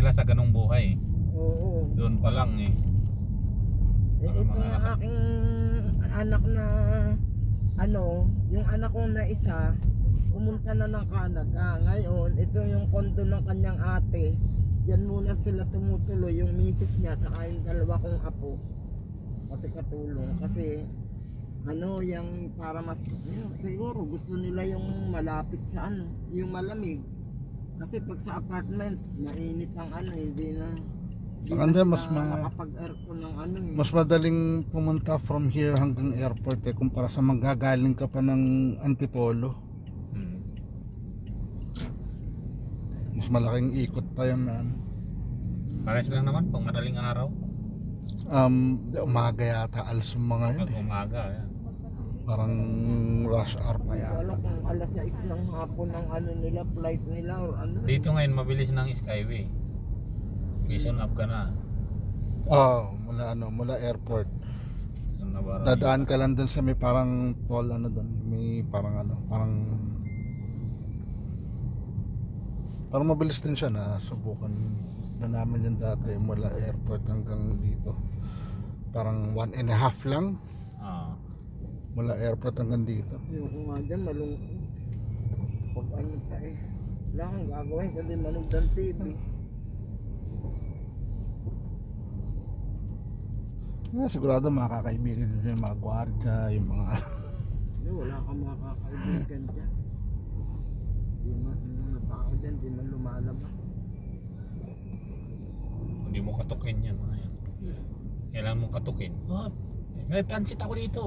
sila sa ganung buhay. Oo. Doon pa lang eh. Ito nga aking anak na yung anak kong na isa pumunta na ng Canada. Ngayon, ito yung kondo ng kanyang ate. Diyan muna sila tumutuloy, yung misis niya saka yung dalawa kong apo. Pati katulong kasi yung para mas siguro gusto nila yung malapit sa yung malamig. Kasi pag sa apartment, mainit ang hindi na mas makapag-aircon ng mas madaling pumunta from here hanggang airport kumpara sa manggagaling ka pa ng Antipolo. Mas malaking ikot pa yan na Pares lang naman pang madaling araw. Umaga yata alas mga yun Pag umaga yan. Parang rush hour pa yata. Wala kung alas 6 ng hapon ng nila, flight nila or Dito ngayon mabilis ng Skyway. Quezon up ka na. Mula airport. So, Dadaan ka lang dun sa may parang toll dun. May parang parang mabilis din siya na subukan na namin yun dati mula airport hanggang dito. Parang 1.5 lang. Mula airport hanggang dito. Yung nga dyan malungkot. Pag pa wala kang gagawin kasi manood ng TV. Sigurado makakaibigan din yung mga gwardiya, yung mga wala kang makakaibigan dyan. Yung mga tao dyan, di man lumalabas. Hindi mo katukin yan. Kailangan mong katukin. May pansit ako dito.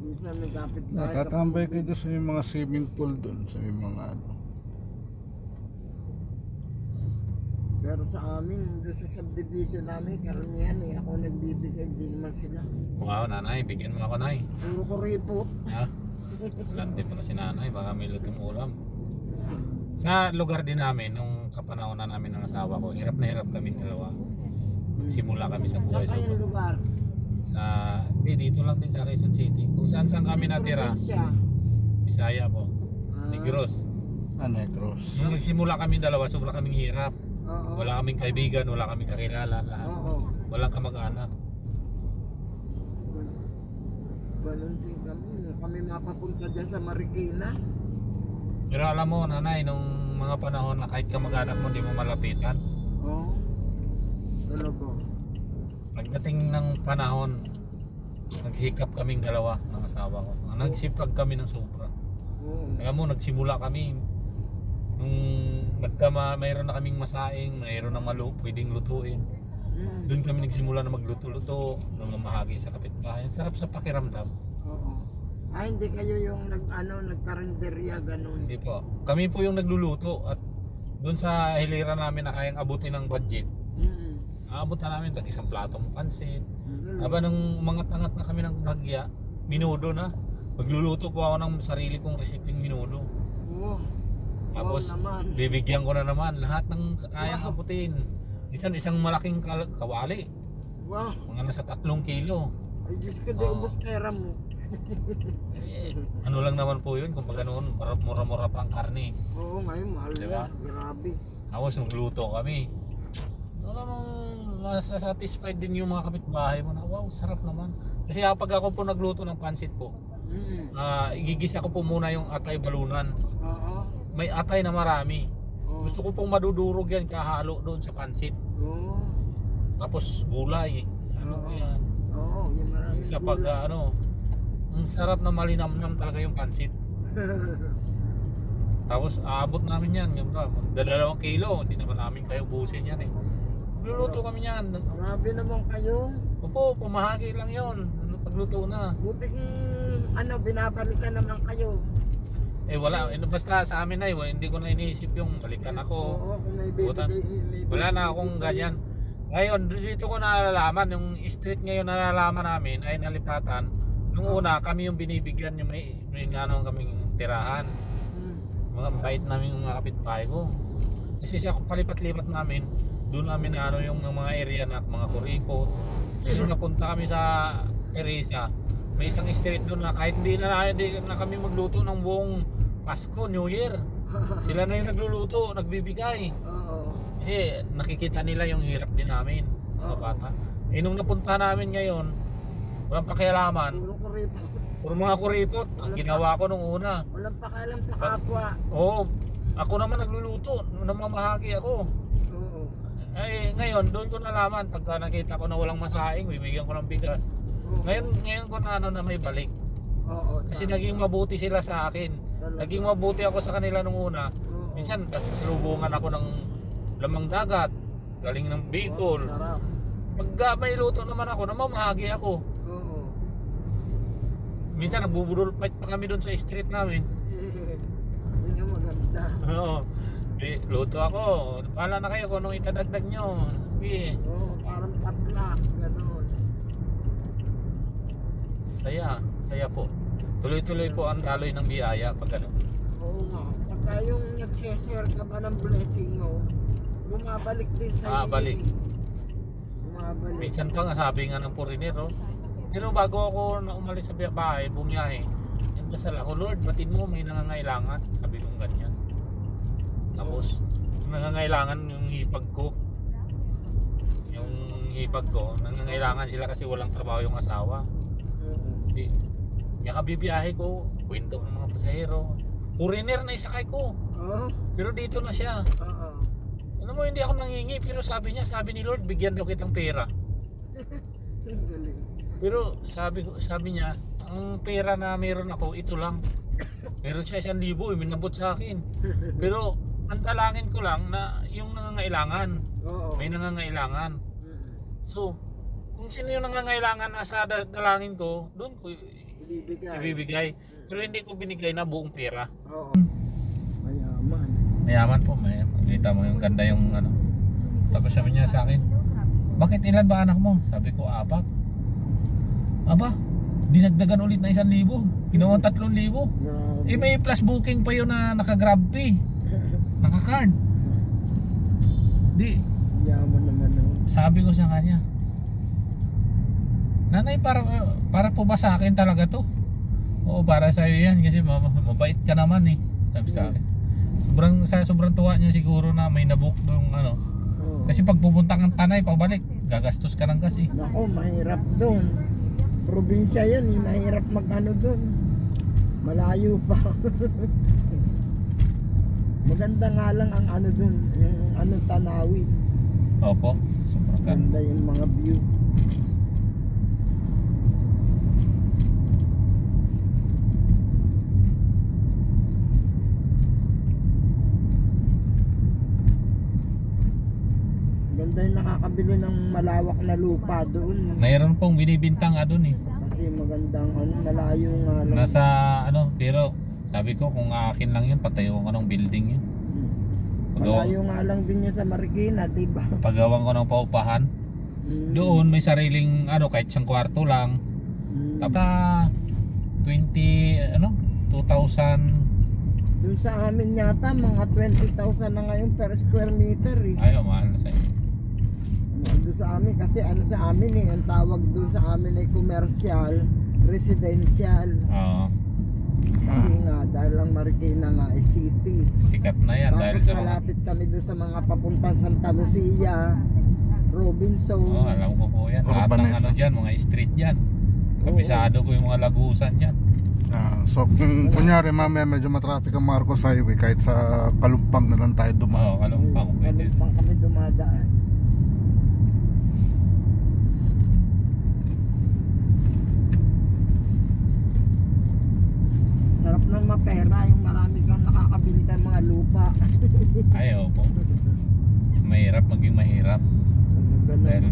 Minsan may kapit natatambay kayo doon sa yung mga swimming pool doon, sa yung mga Pero sa amin, doon sa subdivision namin, karamihan ako nagbibigay, hindi naman sila. Wow, nanay, bigyan mo ako, nay. Puro ko ripo. Landi mo na si nanay, baka may lutong ulam. Sa lugar din namin, nung kapanahon na namin ng asawa ko, hirap na hirap kami dalawa. Simula kami sa buhay. Saan kayong lugar? Dito lang din sa Quezon City. Kung saan kami natira. Bisaya po. Negros. Negros. Nung nagsimula kami dalawa, sobrang kaming hirap. Wala kaming kaibigan, wala kaming kakilala, lahat. Walang kamag-anak. Ganun din kami. Kami mapapunta dyan sa Marikina. Pero alam mo, nanay, nung mga panahon na kahit kamag-anak mo, hindi mo malapitan. Talaga. Pagdating ng panahon, nagsikap kaming dalawa ng asawa ko. Nagsipag kami ng sobra. Alam mo, nagsimula kami nung mayroon na kaming masaing, mayroon na pwedeng lutuin. Doon kami nagsimula na magluto-luto, namamahagi sa kapitbahay. Sarap sa pakiramdam. Hindi kayo yung nagkarinderya ganun? Hindi po. Kami po yung nagluluto at doon sa hilera namin na kayang abutin ng budget. Aabutan namin isang platong pansit. Aba nung umangat-angat na kami ng bagya, minudo na. Magluluto po ako ng sarili kong resepeng minudo. Tapos bibigyan ko na naman lahat ng kayang abutin. Isang malaking kawali. Mga nasa 3 kilo. Ay Diyos ko, di ubos pera mo. Ano lang naman po yun, kung pag noon, mura-mura pa ang karne. Ngayon mahal na, grabe. Tapos nagluto kami. Satisfied din yung mga kapitbahay mo na wow, sarap naman. Kasi pag ako po nagluto ng pansit po, igigisa ko po muna yung atay balunan. May atay na marami. Gusto ko pong madudurog yan kahalo doon sa pansit. Tapos gulay. Ano po yan? Yung marami sa pag ang sarap na malinamnam talaga yung pansit. Tapos aabot namin yan, yung 2 kilo, hindi naman namin kayo busin yan eh. Magluluto kami yan. Grabe naman kayo. Opo, pumahagi lang yun. Pagluto na. Buting binabalikan naman kayo. Wala, basta sa amin na hindi ko na iniisip yung balikan ako. Kung may bibigay, wala na akong ganyan. Ngayon, dito ko nalalaman, yung street ngayon nalalaman namin ay nalipatan. Nung una, kami yung binibigyan, yung may kaming tirahan. Mga bait namin yung mga kapitbahay ko. Kasi siya palipat-lipat namin, doon namin yung mga area na mga kuripot. Kasi napunta kami sa Teresa, may isang street doon na kahit hindi na kami magluto ng buong Pasko, New Year. Sila na yung nagluluto, nagbibigay. Oo. Kasi nakikita nila yung hirap din namin, mga bata. Eh nung napunta namin ngayon, walang pakialaman, Puro kuripot. puro mga kuripot. Ang ginawa ko nung una. Walang pakialam sa kapwa. Oo, ako naman nagluluto, namamahagi ako. Oo. Eh ngayon, doon ko nalaman, pagka nakita ko na walang masaing, bibigyan ko ng bigas. Oo. Ngayon ko na na may balik. Oo. Kasi naging mabuti sila sa akin. Naging mabuti ako sa kanila nung una. Oo. Minsan, salubungan ako ng lamang dagat, galing ng Bicol. Sarap. Pagka may luto naman ako, namamahagi ako. Oo. Minsan nagbubudol fight pa kami doon sa street namin. Hindi nga maganda. Oo. Di, luto ako. Pala na kayo kung anong itadagdag nyo. Di, Oo, parang patlak, gano'n. saya po. Tuloy-tuloy po ang daloy ng biyaya pag ano. Oo nga. Pagka yung nag-share ka ba ng blessing mo, bumabalik din sa Balik. Bumabalik. Minsan pa nga sabi nga ng foreigner, oh. Pero bago ako na umalis sa bahay, bumiyahe, yung dasal ako, Lord, batin mo, may nangangailangan. Sabi kong ganyan. Tapos, yung nangangailangan yung hipag ko. Yung hipag ko, nangangailangan sila kasi walang trabaho yung asawa. Hindi. Yung kabibiyahe ko, kwento ng mga pasahero. Foreigner na isakay ko. Oo. Pero dito na siya. Oo. Alam mo, hindi ako nangingi, pero sabi ni Lord, bigyan daw kitang pera. Ang galing. Pero sabi niya, ang pera na meron ako, ito lang. Meron siya 1,000, minabot sa akin. Pero ang dalangin ko lang na yung nangangailangan, Oo. may nangangailangan. So, kung sino yung nangangailangan na sa dalangin ko, doon ko ibibigay. Pero hindi ko binigay na buong pera. Oo. Mayaman. Mayaman po, may makita mo yung ganda yung ano. Tapos sabi niya sa akin, bakit ilan ba anak mo? Sabi ko, 4. Aba, dinagdagan ulit na 1,000. Ginawa 3,000. Grabe. Eh may plus booking pa yun na naka-grab pay. Naka-card. Di, Yaman naman nun. sabi ko sa kanya, Nanay, para po ba sa akin talaga to? Oo, para sa iyo yan kasi mabait ka naman eh. Sabi sa akin. Sobrang tuwa niya siguro na may nabook yung ano. Oo. Kasi pag pupunta kang Tanay pabalik, gagastos ka ng kasi. Nako, mahirap doon. Probinsya yun, mahirap mag-ano doon. Malayo pa. Maganda nga lang ang ano doon, yung ano tanawin. Opo, sobrang ganda. Ganda yung mga view. Ganda yung nakakabili ng malawak na lupa doon. Mayroon pong binibintang doon eh. Kasi magandang ano, malayo nga lang. Nasa ano, pero sabi ko kung akin lang yun, patayo ko ng building yun. Malayo nga lang din yun sa Marikina, diba? Pagawang ko ng paupahan. Doon may sariling ano, kahit isang kwarto lang. Tapos 20 ano, 2,000. Doon sa amin yata mga 20,000 na ngayon per square meter eh. Ayaw, mahal na sa'yo. Doon sa amin kasi ano sa amin eh, ang tawag doon sa amin ay commercial, residential. Oo. Kasi nga dahil lang Marikina nga ay city. Sikat na yan dahil Tapos sa mga... malapit kami doon sa mga papuntang Santa Lucia, Robinson. Oo, alam ko po yan. Lahat ng Urbanesa. ano dyan, mga street dyan. Kabisado ko yung mga lagusan dyan. So kung kunyari mamaya medyo matraffic ang Marcos Highway, kahit sa Kalumpang na lang tayo Oo, dumaan. Kalumpang pwede. Kalumpang kami dumadaan. Sarap ng mapera, yung marami kang nakakabili ng mga lupa. Ayaw po. Mahirap maging mahirap. Dahil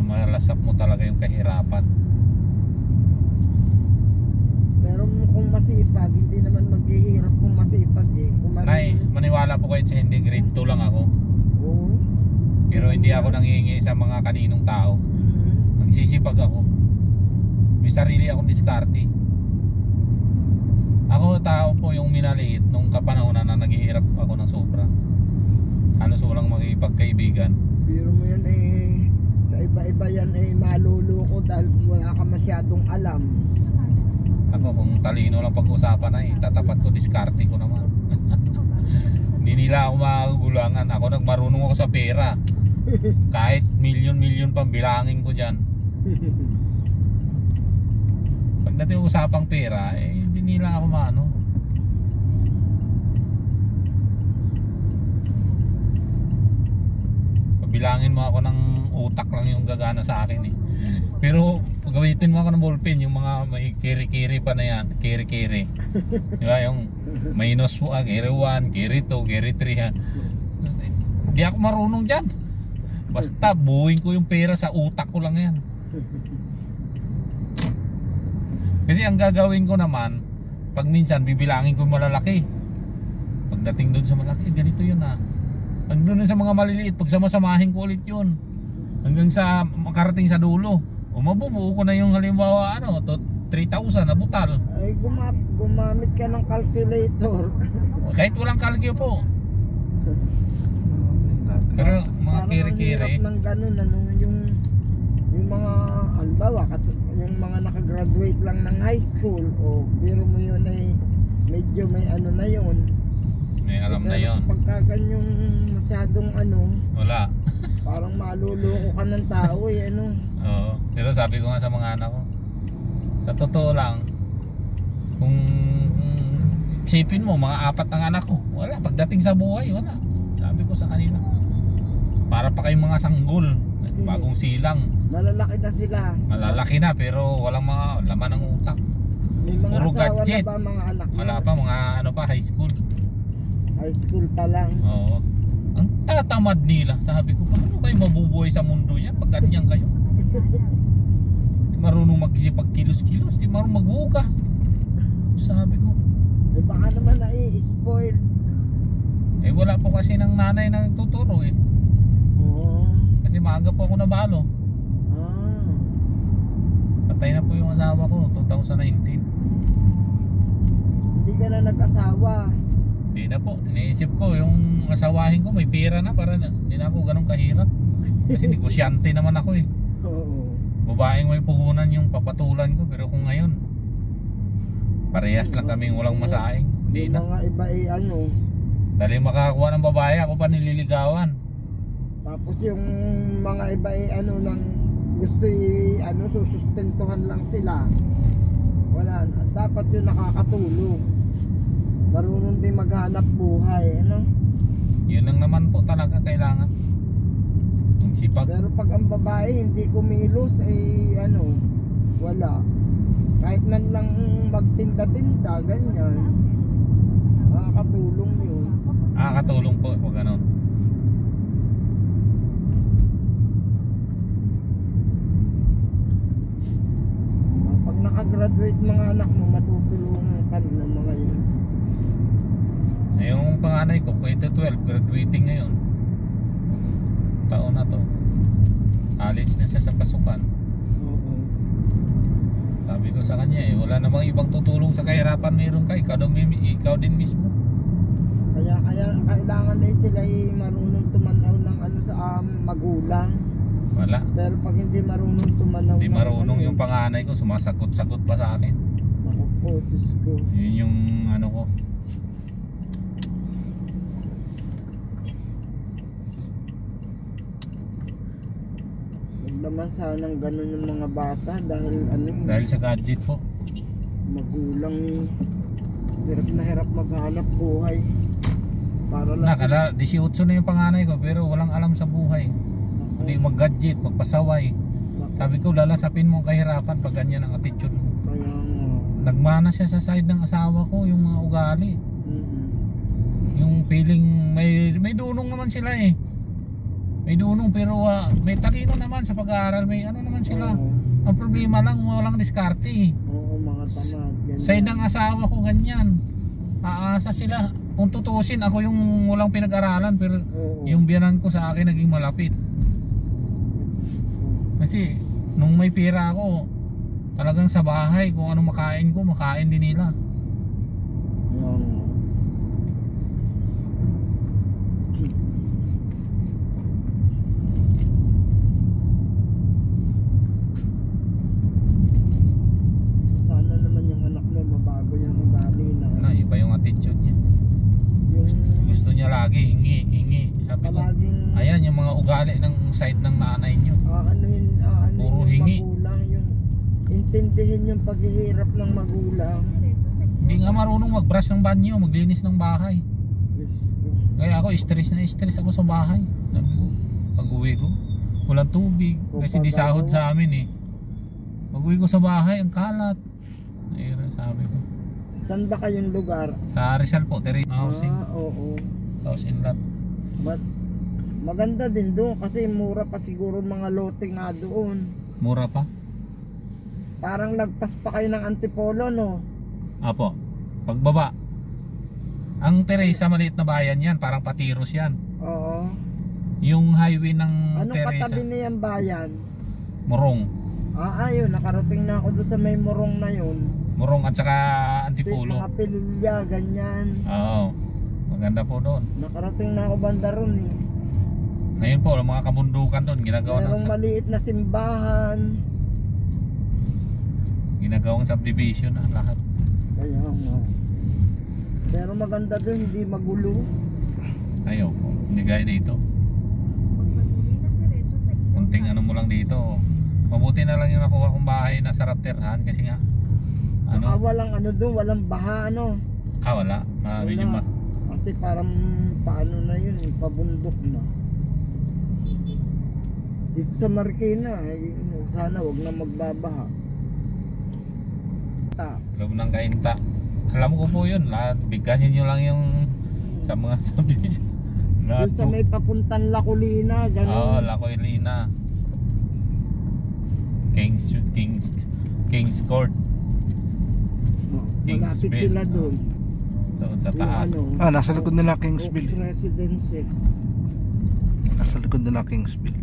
malasap mo talaga yung kahirapan. Pero kung masipag, hindi naman maghihirap kung masipag eh. Kung Nay, maniwala po kayo sa hindi, grade 2 lang ako. Oo. Pero hindi ako nangihingi sa mga kaninong tao. Mhm. Nagsisipag ako. May sarili akong diskarte. Ako tao po yung minaliit nung kapanahonan na naghihirap ako ng sobra. Halos walang makipagkaibigan. Biro mo yan eh, sa iba-iba yan eh maluluko dahil wala ka masyadong alam. Ako kung talino lang pag-usapan ay tatapat ko, diskarte ko naman. Hindi nila ako magugulangan. Ako nagmarunong ako sa pera. Kahit milyon-milyon pang bilangin ko dyan. Pagdating usapang pera, hindi nila ako maano. Pabilangin mo ako ng utak lang yung gagana sa akin eh. Pero gamitin mo ako ng ballpen, yung mga may kiri-kiri pa na yan, kiri-kiri. Diba yung minus 1, kiri 1, kiri 2, kiri 3 ha. Hindi ako marunong dyan. Basta buuin ko yung pera sa utak ko lang yan. Kasi ang gagawin ko naman, pag minsan bibilangin ko malalaki. Pagdating doon sa malaki, ganito yun ha. Pag doon sa mga maliliit, pag samasamahin ko ulit yun. Hanggang sa makarating sa dulo. O mabubuo ko na yung halimbawa ano, to 3,000 na butal. Ay gumamit ka ng calculator. Kahit walang kalkyo po. Pero mga kiri-kiri. Parang ang hirap ng ganun, ano, yung mga albawa, yung mga nakagraduate lang ng high school, o biro mo yun ay medyo may ano na yun. May alam na yun. Pagka ganyong masyadong ano, Wala. parang maluloko ka ng tao eh, ano. Oo. Pero sabi ko nga sa mga anak ko, sa totoo lang, kung isipin mo mga 4 ng anak ko, wala, pagdating sa buhay, wala. Sabi ko sa kanila, para pa kayong mga sanggol, bagong silang. Malalaki na sila. Malalaki na pero walang mga laman ng utak. May mga Puro asawa gadget. na ba mga anak mo? Wala pa, mga ano pa, high school. High school pa lang. Oo. Ang tatamad nila. Sabi ko, paano kayo mabubuhay sa mundo yan pag ganyan kayo? Di marunong magkipagkilos-kilos, di marunong maghugas. Sabi ko, Eh baka naman nai-spoil. wala po kasi ng nanay na nagtuturo eh. Oo. Kasi maaga po ako nabalo. Ah. Patay na po yung asawa ko, 2019. Hindi ka na nag-asawa. Hindi na po, iniisip ko yung asawahin ko may pera na para hindi na ako ganun kahirap. Kasi negosyante naman ako eh. Oo. Babaeng may puhunan yung papatulan ko, pero kung ngayon parehas lang kaming walang masaing. Hindi Yung na. mga iba eh ano. Dali makakakuha ng babae, ako pa nililigawan. Tapos yung mga iba eh ano lang gusto eh ano susustentuhan lang sila. Wala, dapat yung nakakatulong. Marunong din maghanap buhay, ano? Yun lang naman po talaga kailangan. Ang sipag. Pero pag ang babae hindi kumilos ay ano, wala. Kahit man lang magtinda-tinda, ganyan. Makakatulong yun. Katulong po pag ganun. Pag nakagraduate mga anak mo, matutulungan ka ng mga yun. Yung panganay ko, Kuwait 12, graduating ngayon. Taon na to. College na siya sa pasukan. Oo. Sabi ko sa kanya wala namang ibang tutulong sa kahirapan meron ka, ikaw din mismo. Kaya kailangan na sila marunong tumanaw ng ano sa magulang. Wala. Pero pag hindi marunong tumanaw Hindi ng marunong ano, yung panganay ko, sumasagot-sagot pa sa akin. Naku po, Diyos ko. Yun yung ano ko. Huwag naman sanang ganun yung mga bata dahil ano yung Dahil sa gadget po. magulang hirap na hirap maghanap buhay. Para lang Nakala 18 na yung panganay ko pero walang alam sa buhay. Hindi mag-gadget, magpasaway. Sabi ko lalasapin mo ang kahirapan pag ganyan ang attitude mo. Kaya nga. Nagmana siya sa side ng asawa ko, yung mga ugali. Yung feeling may dunong naman sila eh. May dunong pero may talino naman sa pag-aaral, may ano naman sila. Oo. Ang problema lang walang diskarte eh. Oo, mga tamad. Ganyan. Side ng asawa ko ganyan. Aasa sila. Kung tutusin ako yung walang pinag-aralan pero Oo. yung biyanan ko sa akin naging malapit. Kasi nung may pera ako, talagang sa bahay kung anong makain ko, makain din nila. Yung sana naman yung anak mo mabago yung ugali na Iba yung attitude niya. yung Gusto niya hingi. Sabi ko, Palaging ayan yung mga ugali ng side ng nanay nyo. aanuhin Puro yung hingi. magulang, yung intindihin yung paghihirap ng magulang. Hindi nga marunong mag-brush ng banyo, maglinis ng bahay. Diyos ko. Kaya ako stress ako sa bahay. Sabi ko, pag uwi ko, walang tubig. Kasi di sahod sa amin eh. Pag uwi ko sa bahay, ang kalat. Ayun, sabi ko. Saan ba kayong lugar? Sa Rizal po, terrain housing. Oo. House in lot. But maganda din doon kasi mura pa siguro mga lote nga doon. Mura pa? Parang lagpas pa kayo ng Antipolo, no? Apo, pagbaba. Ang Teresa, maliit na bayan yan, parang Patiros yan. Oo. Yung highway ng Anong Teresa, katabi niyang bayan? Morong. Ayun, nakarating na ako doon sa may Morong na yun. Morong at saka Antipolo. Mga Pililya, ganyan. Oo, maganda po doon. Nakarating na ako banda ron eh. Ngayon po, ang mga kabundukan doon, Merong maliit na simbahan. ginagawang subdivision na lahat. Kaya nga. Pero maganda doon, hindi magulo. Ayaw po, hindi gaya dito. Kunting ano mo lang dito. Mabuti na lang yung nakuha kong bahay na sarap tirhan kasi nga Saka walang ano doon, walang baha ano. wala. Medyo Wala. Kasi parang paano na yun, pabundok na. Dito sa Marikina, sana wag na magbabaha. loob ng kainta. Alam ko po yun, lahat bigkasin nyo lang yung sa mga subdivision. Doon sa may papuntang Laculina, Oo, gano'n. Lacoilina. King's Court. Malapit Kingsville. sila doon. Doon sa Yung taas. Nasa likod nila Kingsville. Oak Residences. Nasa likod nila Kingsville.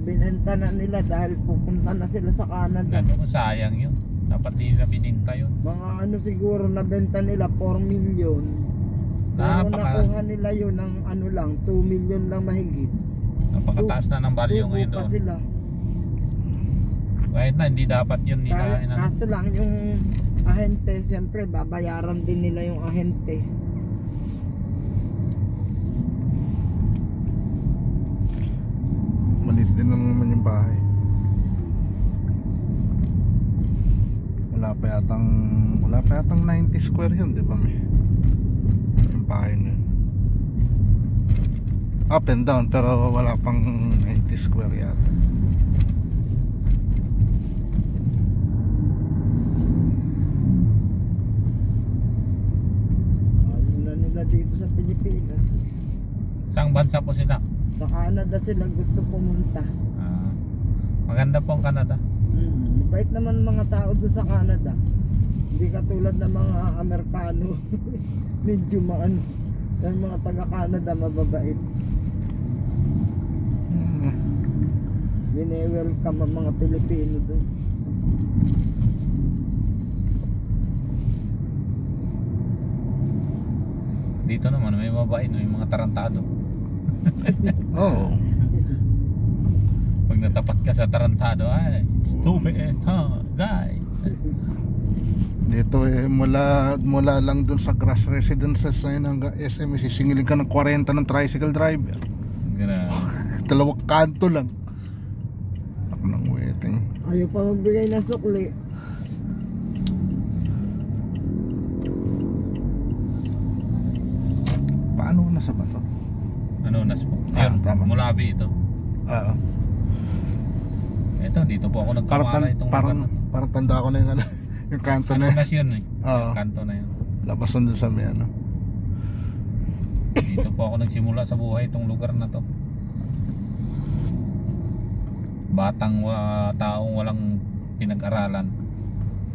Binenta na nila dahil pupunta na sila sa Canada. Ano, sayang yun. Dapat di na bininta yun. Mga ano siguro nabenta nila 4 million. Pero nakuha nila yun ng ano lang 2 million lang mahigit. Napakataas na ng value Tubo ngayon pa doon. sila. Kahit na hindi dapat yun nila. Kaso lang yung ahente, siyempre babayaran din nila yung ahente. Maliit din naman yung bahay. Wala pa yatang 90 square yun, di ba may? Yung bahay na yun. Up and down, pero wala pang 90 square yata. Ayun na nila dito sa Pilipinas. Saang bansa po sila? Sa Canada sila gusto pumunta. Maganda po ang Canada. Mabait naman mga tao doon sa Canada. Hindi katulad ng mga Amerikano. Medyo maano. Yung mga taga Canada mababait. Wini-welcome ang mga Pilipino doon. Dito naman may mabait, may mga tarantado. Oo. Pag natapat ka sa tarantado, ay stupid, guys. Dito mula lang dun sa grass residences na yun hanggang SM, sisingilin ka ng 40 ng tricycle driver. Grabe. Dalawang kanto lang. Ako ng waiting. Ayaw pa magbigay ng sukli. Paano nasa ba to? Ano nas po? Ayun, tama. Mulabi ito. Oo. Ito, dito po ako nagkamala itong parang tanda ko na yung ano, yung kanto na nas yun eh. Oo. Kanto na yun. Labas nun sa may ano. Dito po ako nagsimula sa buhay itong lugar na to. Batang taong walang pinag-aralan.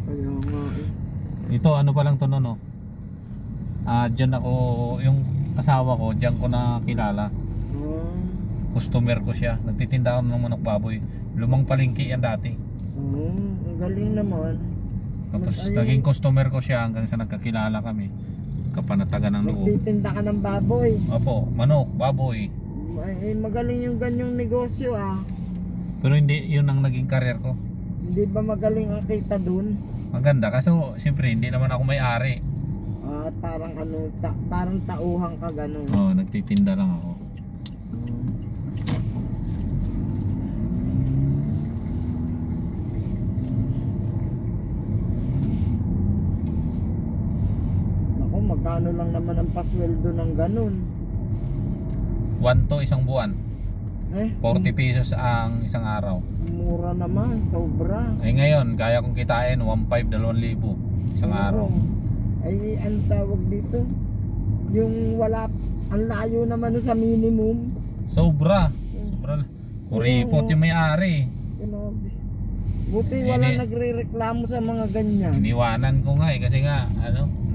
Kaya nga eh. Ito ano pa lang to no. Diyan ako, yung asawa ko, diyan ko nakilala. Customer ko siya. Nagtitinda ako ng manok baboy. Lumang palengke yan dati. Ang galing naman. Tapos Ayun. naging customer ko siya hanggang sa nagkakilala kami. Kapanatagan ng loob. Nagtitinda ka ng baboy. Opo, manok, baboy. Magaling yung ganyang negosyo ah. Pero hindi yun ang naging career ko. Hindi ba magaling ang kita dun? Maganda kasi siyempre hindi naman ako may-ari. parang ano, parang tauhan ka gano'n. Oo, nagtitinda lang ako. Ako, magkano lang naman ang pasweldo ng gano'n? 1 to isang buwan. 40 40 pesos ang isang araw. Mura naman, sobra. Eh ngayon, kaya kong kitain 1,500, 2,000 isang araw. Ay, ang tawag dito, yung wala, ang layo naman sa minimum. Sobra. Sobra. Kuripot yung may-ari. Grabe. Buti Eh, wala ini- nagre-reklamo sa mga ganyan. Iniwanan ko nga eh kasi nga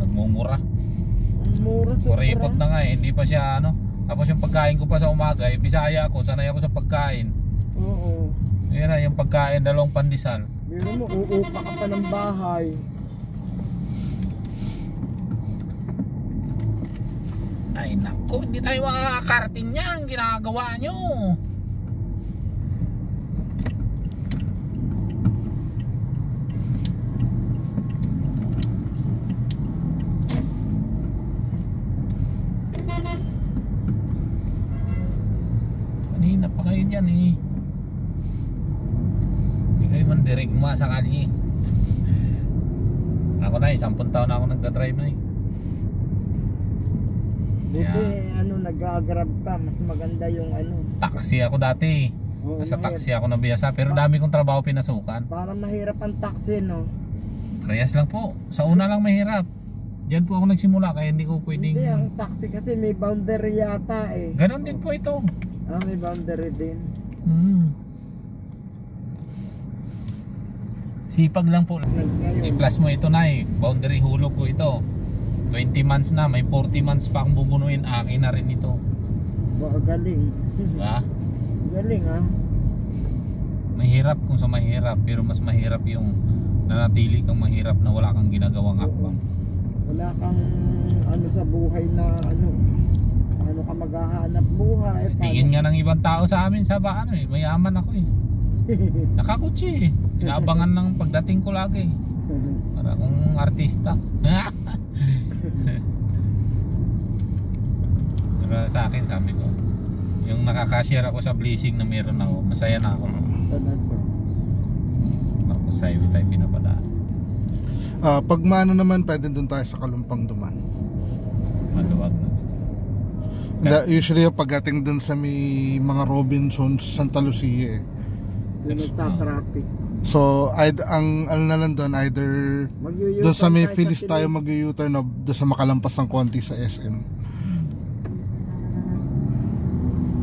nagmumura. Ang mura, sobra. Kuripot na nga eh, hindi pa siya Tapos yung pagkain ko pa sa umaga, Bisaya ako, sanay ako sa pagkain. Oo. Yun na, yung pagkain, 2 pandesal. Biro mo, uupa ka pa ng bahay. Ay nako, hindi tayo makakarating niyan, ginagawa nyo. Kanina pa kayo dyan eh. Hindi kayo man dirigma sa kali. Ako na eh, 10 taon na ako nagdadrive na eh. Buti, nag-grab ka, mas maganda yung Taxi ako dati. Oo, Nasa mahirap. taxi ako nabiyasa pero dami kong trabaho pinasukan. Para mahirap ang taxi, no? Parehas lang po. Sa una lang mahirap. Diyan po ako nagsimula kaya hindi ko pwedeng. Hindi, ang taxi kasi may boundary yata eh. Ganon din po ito. May boundary din. Sipag lang po. Ngayon, I-plus mo ito na eh. Boundary hulog ko ito. 20 months na, may 40 months pa akong bubunuin. Akin na rin ito. galing. Diba? Galing, ha? Mahirap kung sa mahirap, pero mas mahirap yung nanatili kang mahirap na wala kang ginagawang akbang. Wala kang sa buhay na ka maghahanap buhay. Tingin nga ng ibang tao sa amin sa mayaman ako eh. Nakakutsi eh. Inaabangan ng pagdating ko lagi. Para akong artista. Pero sa akin sabi ko, yung nakaka-share ako sa blessing na meron ako, masaya na ako. Ako sa iyo tayo pinapadaan. Pag maano naman, pwede dun tayo sa Kalumpang duman. Maluwag na. Usually pagdating dun sa may mga Robinsons, Santa Lucia eh. Yung nagta-traffic. So, ang na lang doon, either doon sa may Phillies tayo mag-u-turn o doon sa makalampas ng konti sa SM.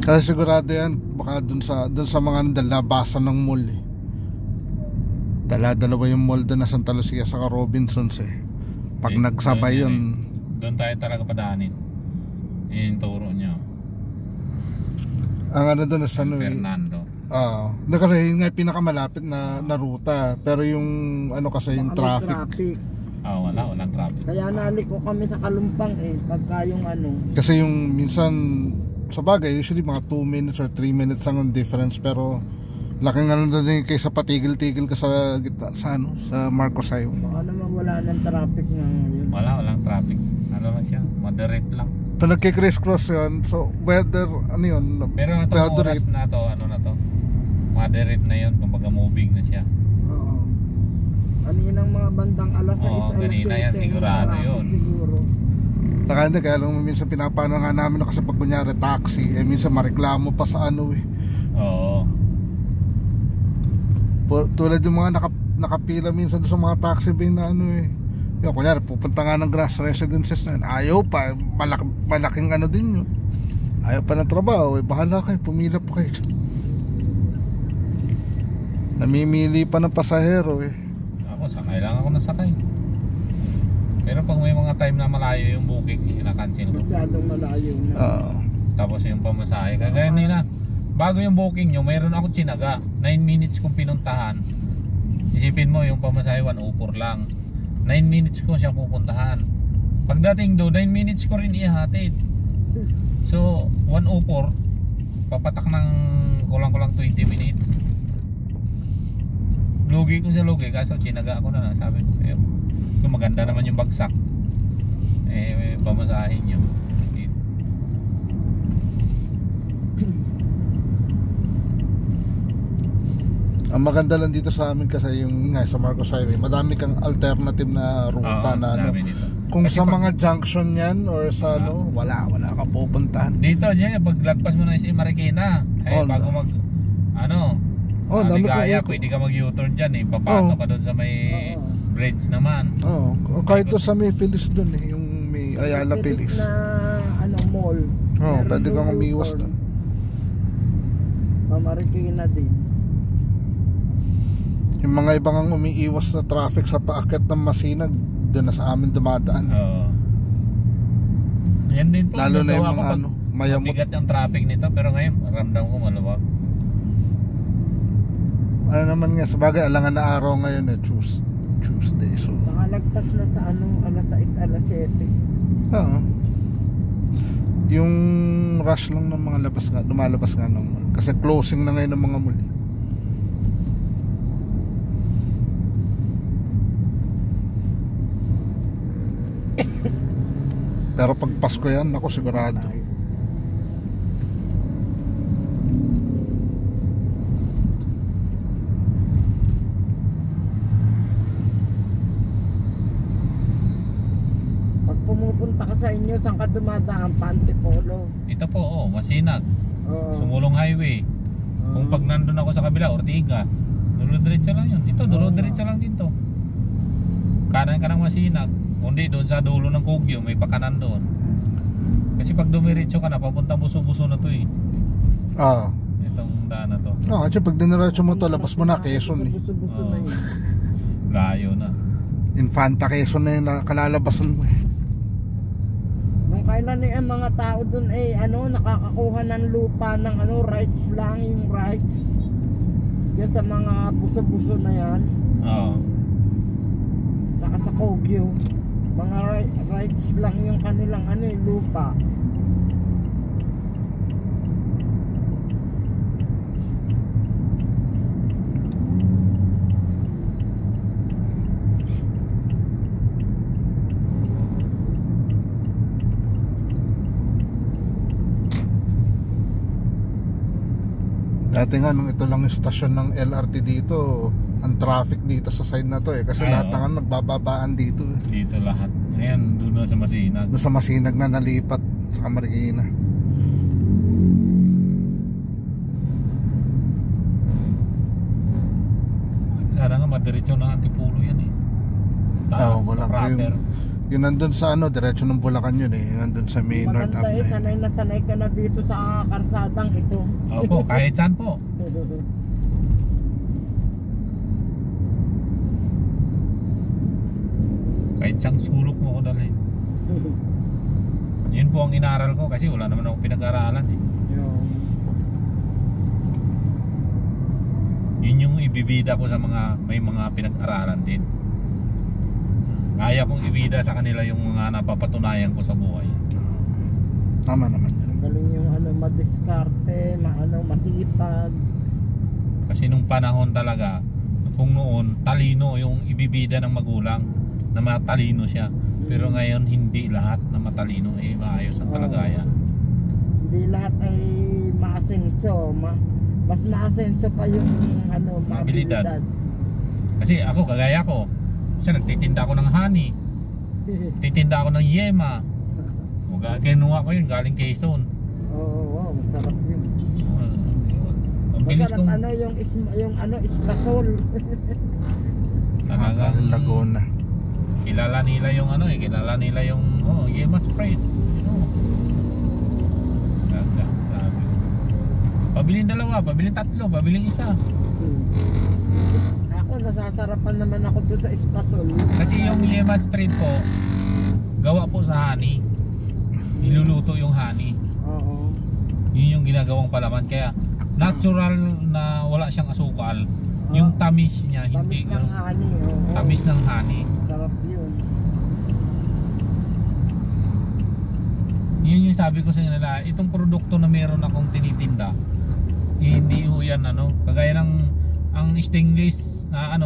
Kasi sigurado yan, baka doon sa mga nabasa ng mall eh. Dalawa yung mall doon na Santa Lucia sa Robinsons eh. Pag nagsabay yun, doon tayo talaga padaanin. Yung turo niya. ang doon na sa Fernando. Kasi yun nga pinakamalapit na ruta. Pero yung kasi yung traffic. Walang traffic. Kaya naliko kami sa Kalumpang eh. Pagka yung Kasi yung minsan sa bagay, usually mga 2 minutes or 3 minutes lang ang difference. Pero laking din kaysa patigil-tigil ka sa gitna sa Marcos Highway. Baka naman wala ng traffic nga ngayon. Walang traffic. Lang siya, moderate lang. So nagki-criss-cross yun. So weather, yun? Pero itong oras na to, moderate na yun, kumbaga moving na siya. Oo. Kaninang mga bandang alas 6, alas 7. Kanina yan, sigurado yun. Siguro. Saka hindi, kaya lang minsan pinapano nga namin kasi pag kunyari taxi, minsan mareklamo pa sa Oo. Tulad yung mga nakapila minsan sa mga taxi bay na yung kunyari pupunta nga ng grass residences na yun, ayaw pa, malaking din yun, ayaw pa ng trabaho, bahala kayo, pumila pa kayo, namimili pa ng pasahero Ako sakay lang ako nasakay. Pero pag may mga time na malayo yung booking, kinakancel ko. Masyadong malayo na. Tapos yung pamasahe, kagaya nila, bago yung booking nyo, mayroon ako tsinaga 9 minutes kong pinuntahan. Isipin mo yung pamasahe 104 lang, 9 minutes ko siya pupuntahan. Pagdating do 9 minutes ko rin ihatid. So 104, papatak ng kulang-kulang 20 minutes. Lugi ko sa lugi, kaso tsinaga ako na lang. Sabi ko, maganda naman yung bagsak. may pamasahin nyo. Ang maganda lang dito sa amin kasi yung nga sa Marcos Highway, madami kang alternative na ruta na ano. Kung Kasi sa pag- mga junction yan or sa ano, wala ka pupuntahan. Dito dyan, paglagpas mo na si Marikina, Oh, bago mag dami kong Ligaya, ikot. pwede ka mag-U-turn dyan papasok Oh. ka doon sa may Oo. bridge naman. Kahit to sa may Phyllis doon yung may Ayala Phyllis. na mall. Meron Pwede kang doon umiwas U-turn. doon. Pamarikina din. Yung mga ibang ang umiiwas sa traffic sa paakyat ng Masinag, doon na sa amin dumadaan. Oo. Yan din po. Lalo na yung ginagawa ko mga pag mayamot. mabigat yung traffic nito, pero ngayon ramdam ko maluwag. Ano naman nga, sabagay alangan na araw ngayon Tuesday. So, Saka lagpas na sa alas 6, alas 7. yung rush lang ng mga lumalabas nga ng mall. Kasi closing na ngayon ng mga mall. Pero pag Pasko yan, ako sigurado. Pag pumupunta ka sa inyo, saan ka dumadaan? Pantipolo. Ito po, Masinag, Oo. Sumulong Highway. Kung pag nandun ako sa kabila, Ortigas, dulo-diretso lang yun. Ito, dulo-diretso lang dito. Kanan ka ng Masinag. Kundi doon sa dulo ng Kogyo, may pakanan doon. Kasi pag dumiretso ka na, papunta buso-buso na to Itong daan na to. Kasi pag diniretso mo to, labas mo na Quezon Buso-buso Oo. na yun. Layo na. Infanta Quezon na yung kalalabasan mo Nung kailan ang mga tao dun nakakakuha ng lupa ng rights lang, yung rights. Yan sa mga buso-buso na yan. Oo. Saka sa Kogyo. Mga rights lang yung kanilang lupa. Dati nga nung ito lang yung stasyon ng LRT dito, ang traffic dito sa side na to kasi Ay, lahat oo. nga nagbababaan dito Dito lahat. Ayan, doon na sa Masinag. Doon sa Masinag na nalipat sa Marikina. Sana nga madiretso ng Antipolo yan Taas, Wala proper. yung nandun sa diretso ng Bulacan yun nandun sa may North Maganda Avenue. sanay na sanay ka na dito sa karsadang ito. Opo, kahit saan po. Kahit siyang sulok mo ko dalhin. Yun po ang inaral ko kasi wala naman ako pinag-aralan Yun yung ibibida ko sa may mga pinag-aralan din. Kaya kong ibida sa kanila yung mga napapatunayan ko sa buhay. Tama naman yan. Ang galing yung madiskarte, masipag. Kasi nung panahon talaga, kung noon talino yung ibibida ng magulang, na matalino siya. Pero ngayon hindi lahat na matalino maayos ang kalagayan. Hindi lahat ay maasenso, mas maasenso pa yung Mabilidad. Kasi ako kagaya ko, nagtitinda ako ng honey, titinda ako ng yema. Kinuha ko yun galing Quezon. Wow, masarap yun. Ang bilis Masarap kong yung espasol. Galing Laguna. kilala nila yung kilala nila yung yema spread. Ganda, sabi ko. Pabiling dalawa, pabiling tatlo, pabiling isa. Ako nasasarapan naman ako doon sa espasol. Kasi yung yema spread po, gawa po sa honey. Niluluto yung honey. Oo. Yun yung ginagawang palaman. Kaya natural na wala siyang asukal. Yung tamis niya, hindi Tamis ng honey. Oo. tamis ng honey. Sarap yun. Yun yung sabi ko sa nila, itong produkto na meron akong tinitinda, hindi ho yan kagaya ng ang stainless na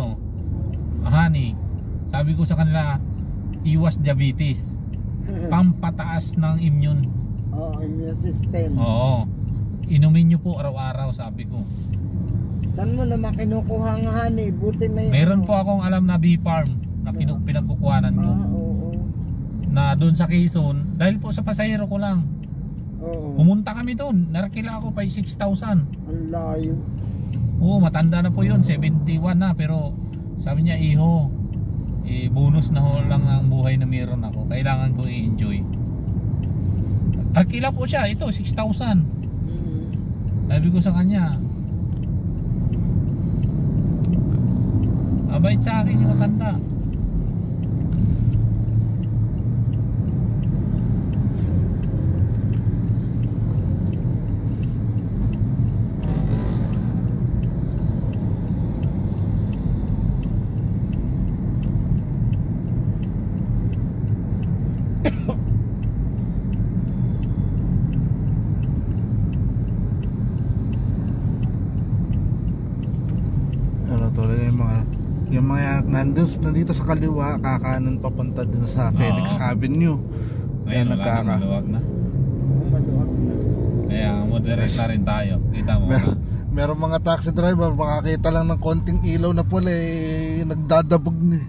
honey. Sabi ko sa kanila, iwas diabetes. pampataas ng immune. Oo, immune system. Oo. Inumin nyo po araw-araw, sabi ko. Saan mo naman kinukuha nga honey? Buti may Meron ano. po akong alam na bee farm na pinagkukuhanan ko. Oo. Na doon sa Quezon, dahil po sa pasahero ko lang. Oo. Pumunta kami doon, narakila ako pa 6,000. Ang layo. Oo, matanda na po yun, 71 na. Pero sabi niya, iho, bonus na ho lang ang buhay na meron ako. Kailangan ko i-enjoy. Arkila po siya, ito, 6,000. Sabi ko sa kanya, abait sa akin yung matanda. Yung mga nandito sa kaliwa, kakanan papunta din sa Felix Avenue. Ngayon wala nang maluwag na. Maluwag na. Kaya moderate na rin tayo. Kita mo na. Meron mga taxi driver, makakita lang ng konting ilaw na pula, nagdadabog na.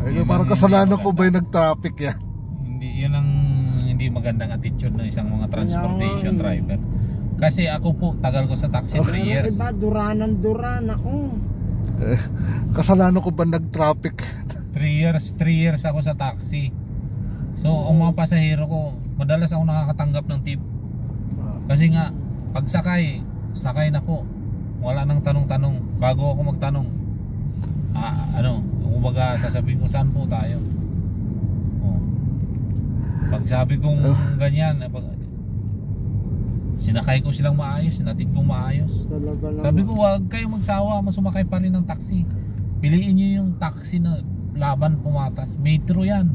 Ay, parang kasalanan ko ba yung nag-traffic yan? Yun ang hindi magandang attitude ng isang mga transportation driver. Kasi ako po, tagal ko sa taxi 3 years. Iba, duran ako. Kasalanan ko ba nag-traffic? 3 years ako sa taxi. So ang mga pasahero ko, madalas ako nakakatanggap ng tip. Kasi nga, pag sakay na po. Wala nang tanong-tanong. Bago ako magtanong, kumbaga sasabihin ko saan po tayo. Pag sabi kong ganyan, sinakay ko silang maayos, sinatid kong maayos. Sabi ko, huwag kayong magsawa, masumakay pa rin ng taxi. Piliin nyo yung taxi na laban pumatas. Metro yan.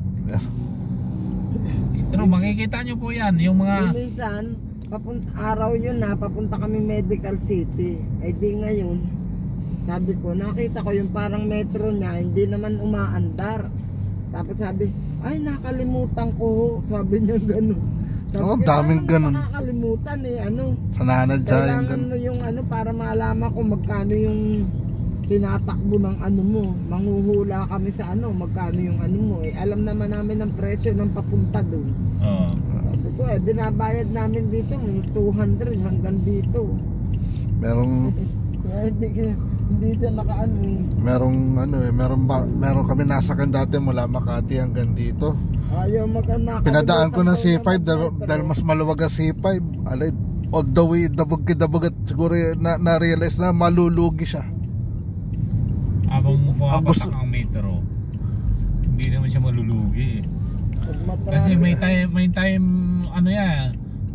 Metro, makikita nyo po yan. Yung mga... Minsan, araw yun na, papunta kami Medical City. Ay di ngayon, sabi ko, nakita ko yung parang metro niya, hindi naman umaandar. Tapos sabi, ay nakalimutan ko. Sabi niya gano'n. Daming ganun. Nakakalimutan Sanana dyan. Kailangan mo yung para malaman kung magkano yung tinatakbo ng mo. Manghuhula kami sa magkano yung mo. Alam naman namin ang presyo ng papunta doon. Sabi ko binabayad namin dito 200 hanggang dito. Merong hindi siya Merong kami nasakyan dati mula Makati hanggang dito. Ayaw magkana. Pinadaan ko ng C5 dahil mas maluwag ang C5. Alay, all the way dabog at siguro na-realize na malulugi siya. Habang papatak ang metro, hindi naman siya malulugi. Kasi may time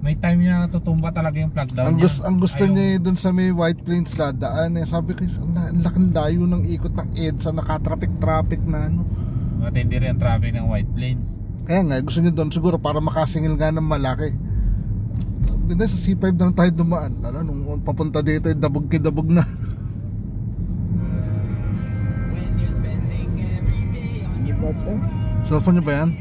may time niya natutumba talaga yung plug down niya. Ang gusto niya dun sa may White Plains dadaan sabi ko, ang laking layo ng ikot ng EDSA, naka-traffic na matindi rin ang traffic ng White Plains. Kaya nga, gusto niya doon siguro para makasingil nga ng malaki. Hindi, sa C5 na tayo dumaan. Nung papunta dito, dabog na. Ano ba ito? Cellphone niyo ba yan?